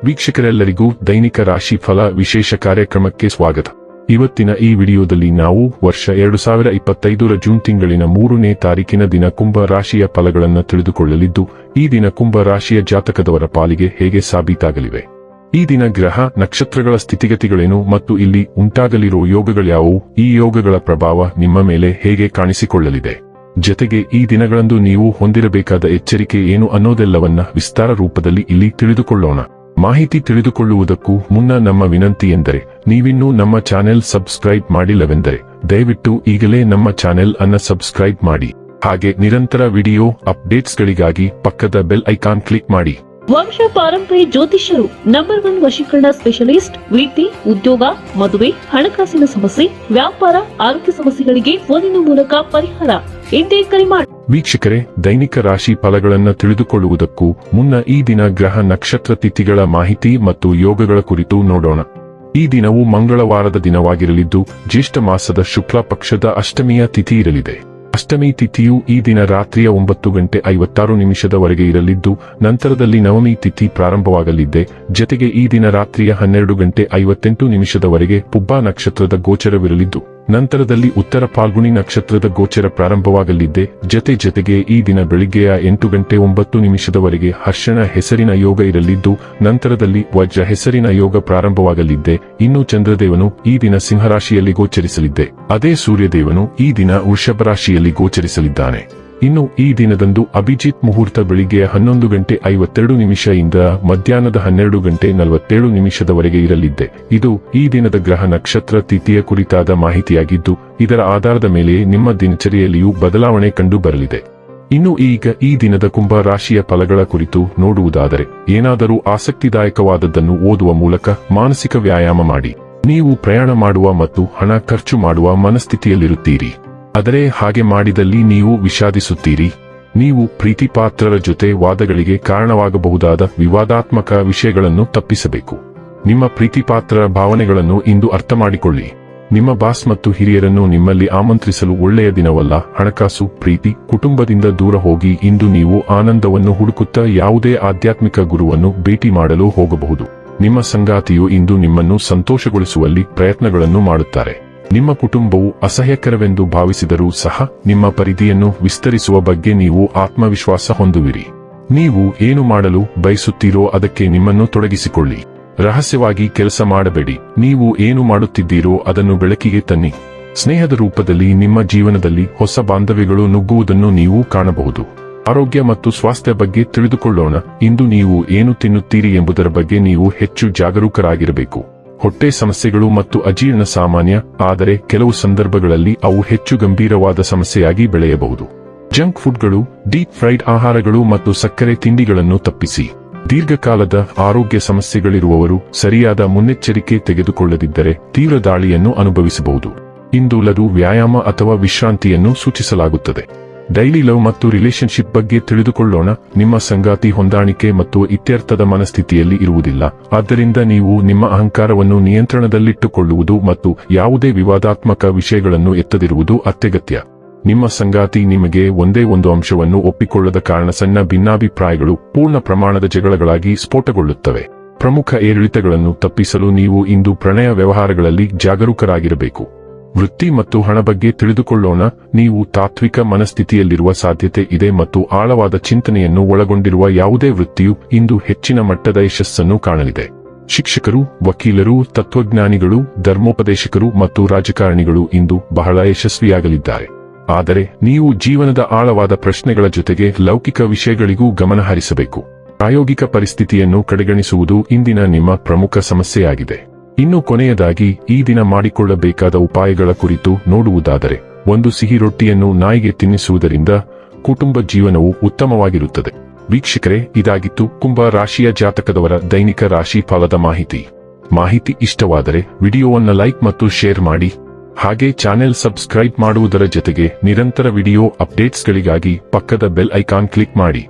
ವೀಕ್ಷಕರೆಲ್ಲರಿಗೂ ದೈನಿಕ ರಾಶಿ ಫಲ ವಿಶೇಷ ಕಾರ್ಯಕ್ರಮಕ್ಕೆ ಸ್ವಾಗತ. ಇವತ್ತಿನ ಈ ವಿಡಿಯೋದಲ್ಲಿ ನಾವು ವರ್ಷ 2025ರ ಜೂನ್ ತಿಂಗಳಿನ 3ನೇ ತಾರೀಕಿನ ದಿನ ಕುಂಭ ರಾಶಿಯ ಫಲಗಳನ್ನು ತಿಳಿದುಕೊಳ್ಳಲಿದ್ದು, ಈ ದಿನ ಕುಂಭ ರಾಶಿಯ ಜಾತಕದವರ ಪಾಲಿಗೆ ಹೇಗೆ ಸಾಬೀತಾಗಲಿವೆ, ಈ ದಿನ ಗ್ರಹ ನಕ್ಷತ್ರಗಳ ಸ್ಥಿತಿಗತಿಗಳೇನು ಮತ್ತು ಇಲ್ಲಿ ಉಂಟಾಗಲಿರುವ ಯೋಗಗಳ್ಯಾವುವು, ಈ ಯೋಗಗಳ ಪ್ರಭಾವ ನಿಮ್ಮ ಮೇಲೆ ಹೇಗೆ ಕಾಣಿಸಿಕೊಳ್ಳಲಿದೆ, ಜೊತೆಗೆ ಈ ದಿನಗಳಂದು ನೀವು ಹೊಂದಿರಬೇಕಾದ ಎಚ್ಚರಿಕೆ ಏನು ಅನ್ನೋದೆಲ್ಲವನ್ನ ವಿಸ್ತಾರ ರೂಪದಲ್ಲಿ ಇಲ್ಲಿ ತಿಳಿದುಕೊಳ್ಳೋಣ. ಮಾಹಿತಿ ತಿಳಿದುಕೊಳ್ಳುವುದಕ್ಕೂ ಮುನ್ನ ನಮ್ಮ ವಿನಂತಿ ಎಂದರೆ, ನೀವಿನ್ನೂ ನಮ್ಮ ಚಾನೆಲ್ ಸಬ್ಸ್ಕ್ರೈಬ್ ಮಾಡಿಲ್ಲವೆಂದರೆ ದಯವಿಟ್ಟು ಈಗಲೇ ನಮ್ಮ ಚಾನೆಲ್ ಅನ್ನು ಸಬ್ಸ್ಕ್ರೈಬ್ ಮಾಡಿ. ಹಾಗೆ ನಿರಂತರ ವಿಡಿಯೋ ಅಪ್ಡೇಟ್ಸ್ಗಳಿಗಾಗಿ ಪಕ್ಕದ ಬೆಲ್ ಐಕಾನ್ ಕ್ಲಿಕ್ ಮಾಡಿ. ವಂಶ ಪಾರಂಪರ್ಯ ಜ್ಯೋತಿಷ್ಯರು ನಂಬರ್ 1 ವಶೀಕರಣ ಸ್ಪೆಷಲಿಸ್ಟ್. ವೃತ್ತಿ, ಉದ್ಯೋಗ, ಮದುವೆ, ಹಣಕಾಸಿನ ಸಮಸ್ಯೆ, ವ್ಯಾಪಾರ, ಆರೋಗ್ಯ ಸಮಸ್ಯೆಗಳಿಗೆ ಫೋನಿನ ಮೂಲಕ ಪರಿಹಾರ. ಇಂದೇ ಕರೆ ಮಾಡಿ. ವೀಕ್ಷಕರೇ, ದೈನಿಕ ರಾಶಿ ಫಲಗಳನ್ನು ತಿಳಿದುಕೊಳ್ಳುವುದಕ್ಕೂ ಮುನ್ನ ಈ ದಿನ ಗ್ರಹ ನಕ್ಷತ್ರ ತಿಥಿಗಳ ಮಾಹಿತಿ ಮತ್ತು ಯೋಗಗಳ ಕುರಿತು ನೋಡೋಣ. ಈ ದಿನವು ಮಂಗಳವಾರದ ದಿನವಾಗಿರಲಿದ್ದು, ಜ್ಯೇಷ್ಠ ಮಾಸದ ಶುಕ್ಲ ಪಕ್ಷದ ಅಷ್ಟಮಿಯ ತಿಥಿ ಇರಲಿದೆ. ಅಷ್ಟಮಿ ತಿಥಿಯು ಈ ದಿನ ರಾತ್ರಿಯ 9:56 ಇರಲಿದ್ದು, ನಂತರದಲ್ಲಿ ನವಮಿ ತಿಥಿ ಪ್ರಾರಂಭವಾಗಲಿದೆ. ಜೊತೆಗೆ ಈ ದಿನ ರಾತ್ರಿಯ 12:58 ಪುಬ್ಬ ನಕ್ಷತ್ರದ ಗೋಚರವಿರಲಿದ್ದು, ನಂತರದಲ್ಲಿ ಉತ್ತರ ಫಾಲ್ಗುಣಿ ನಕ್ಷತ್ರದ ಗೋಚರ ಪ್ರಾರಂಭವಾಗಲಿದೆ. ಜೊತೆಗೆ ಈ ದಿನ ಬೆಳಿಗ್ಗೆಯ 8:09 ಹರ್ಷಣ ಹೆಸರಿನ ಯೋಗ ಇರಲಿದ್ದು, ನಂತರದಲ್ಲಿ ವಜ್ರ ಹೆಸರಿನ ಯೋಗ ಪ್ರಾರಂಭವಾಗಲಿದೆ. ಇನ್ನು ಚಂದ್ರದೇವನು ಈ ದಿನ ಸಿಂಹರಾಶಿಯಲ್ಲಿ ಗೋಚರಿಸಲಿದೆ. ಅದೇ ಸೂರ್ಯದೇವನು ಈ ದಿನ ವೃಷಭ ರಾಶಿಯಲ್ಲಿ ಗೋಚರಿಸಲಿದ್ದಾನೆ. ಇನ್ನು ಈ ದಿನದಂದು ಅಭಿಜಿತ್ ಮುಹೂರ್ತ ಬೆಳಿಗ್ಗೆಯ 11:52 ಇಂದ ಮಧ್ಯಾಹ್ನದ 12:47 ಇರಲಿದೆ. ಇದು ಈ ದಿನದ ಗ್ರಹ ನಕ್ಷತ್ರ ತಿಥಿಯ ಕುರಿತಾದ ಮಾಹಿತಿಯಾಗಿದ್ದು, ಇದರ ಆಧಾರದ ಮೇಲೆ ನಿಮ್ಮ ದಿನಚರಿಯಲ್ಲಿಯೂ ಬದಲಾವಣೆ ಕಂಡು ಬರಲಿದೆ. ಇನ್ನು ಈಗ ಈ ದಿನದ ಕುಂಭ ರಾಶಿಯ ಫಲಗಳ ಕುರಿತು ನೋಡುವುದಾದರೆ, ಏನಾದರೂ ಆಸಕ್ತಿದಾಯಕವಾದದ್ದನ್ನು ಓದುವ ಮೂಲಕ ಮಾನಸಿಕ ವ್ಯಾಯಾಮ ಮಾಡಿ. ನೀವು ಪ್ರಯಾಣ ಮಾಡುವ ಮತ್ತು ಹಣ ಖರ್ಚು ಮಾಡುವ ಮನಸ್ಥಿತಿಯಲ್ಲಿರುತ್ತೀರಿ. ಆದರೆ ಹಾಗೆ ಮಾಡಿದಲ್ಲಿ ನೀವು ವಿಷಾದಿಸುತ್ತೀರಿ. ನೀವು ಪ್ರೀತಿಪಾತ್ರರ ಜೊತೆ ವಾದಗಳಿಗೆ ಕಾರಣವಾಗಬಹುದಾದ ವಿವಾದಾತ್ಮಕ ವಿಷಯಗಳನ್ನು ತಪ್ಪಿಸಬೇಕು. ನಿಮ್ಮ ಪ್ರೀತಿಪಾತ್ರರ ಭಾವನೆಗಳನ್ನು ಇಂದು ಅರ್ಥ ಮಾಡಿಕೊಳ್ಳಿ. ನಿಮ್ಮ ಬಾಸ್ ಮತ್ತು ಹಿರಿಯರನ್ನು ನಿಮ್ಮಲ್ಲಿ ಆಮಂತ್ರಿಸಲು ಒಳ್ಳೆಯ ದಿನವಲ್ಲ. ಹಣಕಾಸು, ಪ್ರೀತಿ, ಕುಟುಂಬದಿಂದ ದೂರ ಹೋಗಿ ಇಂದು ನೀವು ಆನಂದವನ್ನು ಹುಡುಕುತ್ತಾ ಯಾವುದೇ ಆಧ್ಯಾತ್ಮಿಕ ಗುರುವನ್ನು ಭೇಟಿ ಮಾಡಲು ಹೋಗಬಹುದು. ನಿಮ್ಮ ಸಂಗಾತಿಯು ಇಂದು ನಿಮ್ಮನ್ನು ಸಂತೋಷಗೊಳಿಸುವಲ್ಲಿ ಪ್ರಯತ್ನಗಳನ್ನು ಮಾಡುತ್ತಾರೆ. ನಿಮ್ಮ ಕುಟುಂಬವು ಅಸಹ್ಯಕರವೆಂದು ಭಾವಿಸಿದರೂ ಸಹ ನಿಮ್ಮ ಪರಿಧಿಯನ್ನು ವಿಸ್ತರಿಸುವ ಬಗ್ಗೆ ನೀವು ಆತ್ಮವಿಶ್ವಾಸ ಹೊಂದುವಿರಿ. ನೀವು ಏನು ಮಾಡಲು ಬಯಸುತ್ತೀರೋ ಅದಕ್ಕೆ ನಿಮ್ಮನ್ನು ತೊಡಗಿಸಿಕೊಳ್ಳಿ. ರಹಸ್ಯವಾಗಿ ಕೆಲಸ ಮಾಡಬೇಡಿ. ನೀವು ಏನು ಮಾಡುತ್ತಿದ್ದೀರೋ ಅದನ್ನು ಬೆಳಕಿಗೆ ತನ್ನಿ. ಸ್ನೇಹದ ರೂಪದಲ್ಲಿ ನಿಮ್ಮ ಜೀವನದಲ್ಲಿ ಹೊಸ ಬಾಂಧವ್ಯಗಳು ನುಗ್ಗುವುದನ್ನು ನೀವು ಕಾಣಬಹುದು. ಆರೋಗ್ಯ ಮತ್ತು ಸ್ವಾಸ್ಥ್ಯ ಬಗ್ಗೆ ತಿಳಿದುಕೊಳ್ಳೋಣ. ಇಂದು ನೀವು ಏನು ತಿನ್ನುತ್ತೀರಿ ಎಂಬುದರ ಬಗ್ಗೆ ನೀವು ಹೆಚ್ಚು ಜಾಗರೂಕರಾಗಿರಬೇಕು. ಹೊಟ್ಟೆ ಸಮಸ್ಯೆಗಳು ಮತ್ತು ಅಜೀರ್ಣ ಸಾಮಾನ್ಯ, ಆದರೆ ಕೆಲವು ಸಂದರ್ಭಗಳಲ್ಲಿ ಅವು ಹೆಚ್ಚು ಗಂಭೀರವಾದ ಸಮಸ್ಯೆಯಾಗಿ ಬೆಳೆಯಬಹುದು. ಜಂಕ್ ಫುಡ್ಗಳು, ಡೀಪ್ ಫ್ರೈಡ್ ಆಹಾರಗಳು ಮತ್ತು ಸಕ್ಕರೆ ತಿಂಡಿಗಳನ್ನು ತಪ್ಪಿಸಿ. ದೀರ್ಘಕಾಲದ ಆರೋಗ್ಯ ಸಮಸ್ಯೆಗಳಿರುವವರು ಸರಿಯಾದ ಮುನ್ನೆಚ್ಚರಿಕೆ ತೆಗೆದುಕೊಳ್ಳದಿದ್ದರೆ ತೀವ್ರ ದಾಳಿಯನ್ನು ಅನುಭವಿಸಬಹುದು. ಇಂದು ಲಘು ವ್ಯಾಯಾಮ ಅಥವಾ ವಿಶ್ರಾಂತಿಯನ್ನು ಸೂಚಿಸಲಾಗುತ್ತದೆ. ಡೈಲಿ ಲವ್ ಮತ್ತು ರಿಲೇಶನ್ಶಿಪ್ ಬಗ್ಗೆ ತಿಳಿದುಕೊಳ್ಳೋಣ. ನಿಮ್ಮ ಸಂಗಾತಿ ಹೊಂದಾಣಿಕೆ ಮತ್ತು ಇತ್ಯರ್ಥದ ಮನಸ್ಥಿತಿಯಲ್ಲಿ ಇರುವುದಿಲ್ಲ. ಆದ್ದರಿಂದ ನೀವು ನಿಮ್ಮ ಅಹಂಕಾರವನ್ನು ನಿಯಂತ್ರಣದಲ್ಲಿಟ್ಟುಕೊಳ್ಳುವುದು ಮತ್ತು ಯಾವುದೇ ವಿವಾದಾತ್ಮಕ ವಿಷಯಗಳನ್ನು ಎತ್ತದಿರುವುದು ಅತ್ಯಗತ್ಯ. ನಿಮ್ಮ ಸಂಗಾತಿ ನಿಮಗೆ ಒಂದೇ ಒಂದು ಅಂಶವನ್ನು ಒಪ್ಪಿಕೊಳ್ಳದ ಕಾರಣ ಸಣ್ಣ ಭಿನ್ನಾಭಿಪ್ರಾಯಗಳು ಪೂರ್ಣ ಪ್ರಮಾಣದ ಜಗಳಗಳಾಗಿ ಸ್ಫೋಟಗೊಳ್ಳುತ್ತವೆ. ಪ್ರಮುಖ ಏರಿಳಿತಗಳನ್ನು ತಪ್ಪಿಸಲು ನೀವು ಇಂದು ಪ್ರಣಯ ವ್ಯವಹಾರಗಳಲ್ಲಿ ಜಾಗರೂಕರಾಗಿರಬೇಕು. ವೃತ್ತಿ ಮತ್ತು ಹಣ ಬಗ್ಗೆ ತಿಳಿದುಕೊಳ್ಳೋಣ. ನೀವು ತಾತ್ವಿಕ ಮನಸ್ಥಿತಿಯಲ್ಲಿರುವ ಸಾಧ್ಯತೆ ಇದೆ ಮತ್ತು ಆಳವಾದ ಚಿಂತನೆಯನ್ನು ಒಳಗೊಂಡಿರುವ ಯಾವುದೇ ವೃತ್ತಿಯು ಇಂದು ಹೆಚ್ಚಿನ ಮಟ್ಟದ ಯಶಸ್ಸನ್ನು ಕಾಣಲಿದೆ. ಶಿಕ್ಷಕರು, ವಕೀಲರು, ತತ್ವಜ್ಞಾನಿಗಳು, ಧರ್ಮೋಪದೇಶಕರು ಮತ್ತು ರಾಜಕಾರಣಿಗಳು ಇಂದು ಬಹಳ ಯಶಸ್ವಿಯಾಗಲಿದ್ದಾರೆ. ಆದರೆ ನೀವು ಜೀವನದ ಆಳವಾದ ಪ್ರಶ್ನೆಗಳ ಜೊತೆಗೆ ಲೌಕಿಕ ವಿಷಯಗಳಿಗೂ ಗಮನ ಹರಿಸಬೇಕು. ಪ್ರಾಯೋಗಿಕ ಪರಿಸ್ಥಿತಿಯನ್ನು ಕಡೆಗಣಿಸುವುದು ಇಂದಿನ ನಿಮ್ಮ ಪ್ರಮುಖ ಸಮಸ್ಯೆಯಾಗಿದೆ. ಇನ್ನು ಕೊನೆಯದಾಗಿ ಈ ದಿನ ಮಾಡಿಕೊಳ್ಳಬೇಕಾದ ಉಪಾಯಗಳ ಕುರಿತು ನೋಡುವುದಾದರೆ, ಒಂದು ಸಿಹಿ ರೊಟ್ಟಿಯನ್ನು ನಾಯಿಗೆ ತಿನ್ನಿಸುವುದರಿಂದ ಕುಟುಂಬ ಜೀವನವು ಉತ್ತಮವಾಗಿರುತ್ತದೆ. ವೀಕ್ಷಕರೇ, ಇದಾಗಿತ್ತು ಕುಂಭ ರಾಶಿಯ ಜಾತಕದವರ ದೈನಿಕ ರಾಶಿ ಫಲದ ಮಾಹಿತಿ ಇಷ್ಟವಾದರೆ ವಿಡಿಯೋವನ್ನು ಲೈಕ್ ಮತ್ತು ಶೇರ್ ಮಾಡಿ. ಹಾಗೆ ಚಾನೆಲ್ ಸಬ್ಸ್ಕ್ರೈಬ್ ಮಾಡುವುದರ ಜೊತೆಗೆ ನಿರಂತರ ವಿಡಿಯೋ ಅಪ್ಡೇಟ್ಸ್ಗಳಿಗಾಗಿ ಪಕ್ಕದ ಬೆಲ್ ಐಕಾನ್ ಕ್ಲಿಕ್ ಮಾಡಿ.